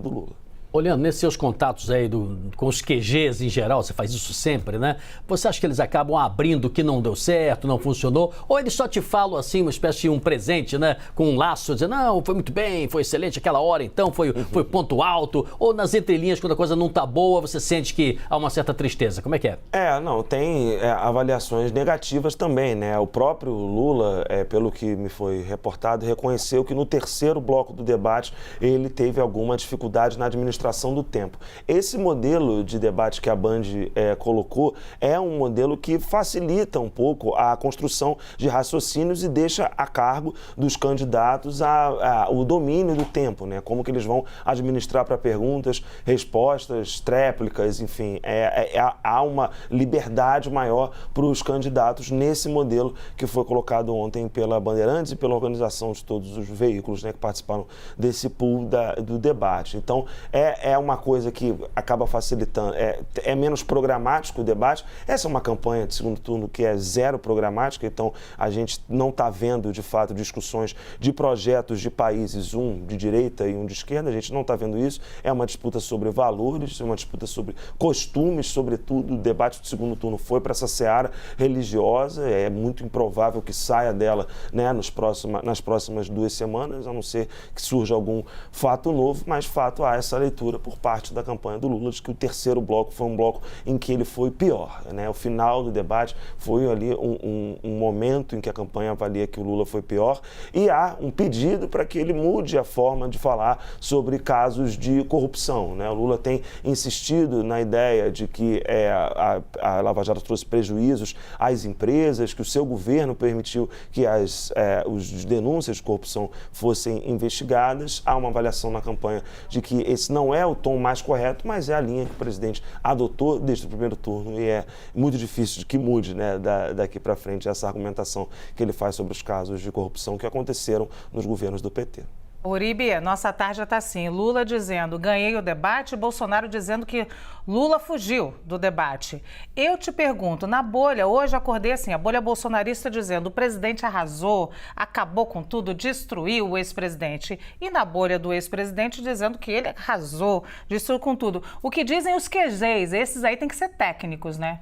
do Lula. Olhando nesses seus contatos aí com os QGs em geral, você faz isso sempre, né? Você acha que eles acabam abrindo o que não deu certo, não funcionou? Ou eles só te falam assim, uma espécie de um presente, né? Com um laço, dizendo, não, foi muito bem, foi excelente aquela hora, então foi ponto alto. Ou nas entrelinhas, quando a coisa não tá boa, você sente que há uma certa tristeza. Como é que é? Não, tem avaliações negativas também, né? O próprio Lula, pelo que me foi reportado, reconheceu que no terceiro bloco do debate ele teve alguma dificuldade na administração do tempo. Esse modelo de debate que a Band colocou é um modelo que facilita um pouco a construção de raciocínios e deixa a cargo dos candidatos o domínio do tempo, né? Como que eles vão administrar para perguntas, respostas, tréplicas, enfim. Há uma liberdade maior para os candidatos nesse modelo que foi colocado ontem pela Bandeirantes e pela organização de todos os veículos, né, que participaram desse pool do debate. Então, é uma coisa que acaba facilitando, é menos programático o debate. Essa é uma campanha de segundo turno que é zero programática, então a gente não está vendo, de fato, discussões de projetos de países, um de direita e um de esquerda, a gente não está vendo isso. É uma disputa sobre valores, é uma disputa sobre costumes, sobretudo. O debate do segundo turno foi para essa seara religiosa, é muito improvável que saia dela, né, nas próximas 2 semanas, a não ser que surja algum fato novo, mas fato há essa leitura por parte da campanha do Lula de que o terceiro bloco foi um bloco em que ele foi pior, né? O final do debate foi ali um momento em que a campanha avalia que o Lula foi pior e há um pedido para que ele mude a forma de falar sobre casos de corrupção, né? O Lula tem insistido na ideia de que a Lava Jato trouxe prejuízos às empresas, que o seu governo permitiu que as denúncias de corrupção fossem investigadas. Há uma avaliação na campanha de que esse não é o tom mais correto, mas é a linha que o presidente adotou desde o primeiro turno e é muito difícil de que mude, né, daqui para frente essa argumentação que ele faz sobre os casos de corrupção que aconteceram nos governos do PT. Uribe, nossa tarde está assim, Lula dizendo ganhei o debate, Bolsonaro dizendo que Lula fugiu do debate. Eu te pergunto, na bolha, hoje acordei assim, a bolha bolsonarista dizendo o presidente arrasou, acabou com tudo, destruiu o ex-presidente. E na bolha do ex-presidente dizendo que ele arrasou, destruiu com tudo. O que dizem os QGs, esses aí tem que ser técnicos, né?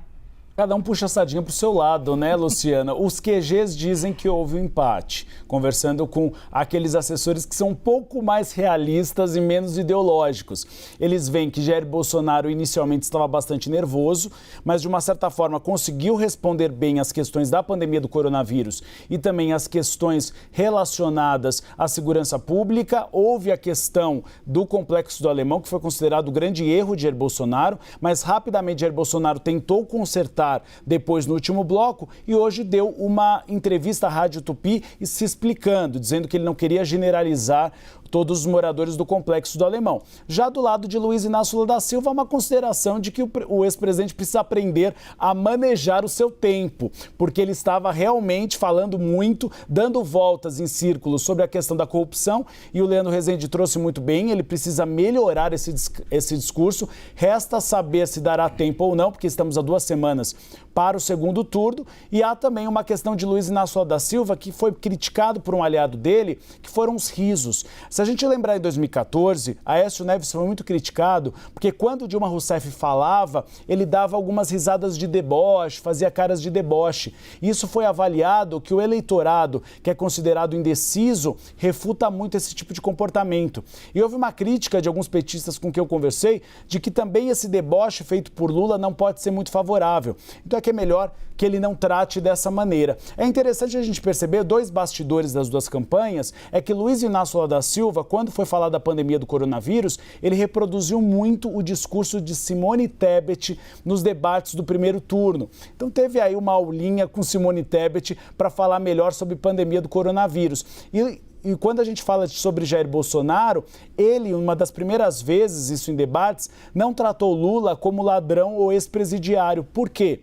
Cada um puxa a sardinha para o seu lado, né, Luciana? Os QGs dizem que houve um empate, conversando com aqueles assessores que são um pouco mais realistas e menos ideológicos. Eles veem que Jair Bolsonaro inicialmente estava bastante nervoso, mas de uma certa forma conseguiu responder bem às questões da pandemia do coronavírus e também às questões relacionadas à segurança pública. Houve a questão do Complexo do Alemão, que foi considerado o grande erro de Jair Bolsonaro, mas rapidamente Jair Bolsonaro tentou consertar depois no último bloco e hoje deu uma entrevista à Rádio Tupi se explicando, dizendo que ele não queria generalizar todos os moradores do Complexo do Alemão. Já do lado de Luiz Inácio Lula da Silva, uma consideração de que o ex-presidente precisa aprender a manejar o seu tempo, porque ele estava realmente falando muito, dando voltas em círculos sobre a questão da corrupção, e o Leandro Rezende trouxe muito bem, ele precisa melhorar esse discurso, resta saber se dará tempo ou não, porque estamos há 2 semanas para o segundo turno, e há também uma questão de Luiz Inácio Lula da Silva, que foi criticado por um aliado dele, que foram os risos. Se a gente lembrar em 2014, Aécio Neves foi muito criticado, porque quando Dilma Rousseff falava, ele dava algumas risadas de deboche, fazia caras de deboche. Isso foi avaliado que o eleitorado, que é considerado indeciso, refuta muito esse tipo de comportamento. E houve uma crítica de alguns petistas com quem eu conversei, de que também esse deboche feito por Lula não pode ser muito favorável. Então é que é melhor que ele não trate dessa maneira. É interessante a gente perceber 2 bastidores das 2 campanhas, é que Luiz Inácio Lula da Silva, quando foi falar da pandemia do coronavírus, ele reproduziu muito o discurso de Simone Tebet nos debates do primeiro turno. Então teve aí uma aulinha com Simone Tebet para falar melhor sobre a pandemia do coronavírus. E quando a gente fala sobre Jair Bolsonaro, ele, uma das primeiras vezes, isso em debates, não tratou Lula como ladrão ou ex-presidiário. Por quê?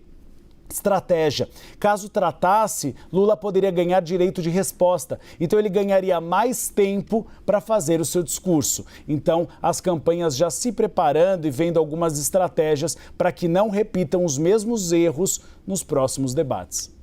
Estratégia. Caso tratasse, Lula poderia ganhar direito de resposta. Então ele ganharia mais tempo para fazer o seu discurso. Então as campanhas já se preparando e vendo algumas estratégias para que não repitam os mesmos erros nos próximos debates.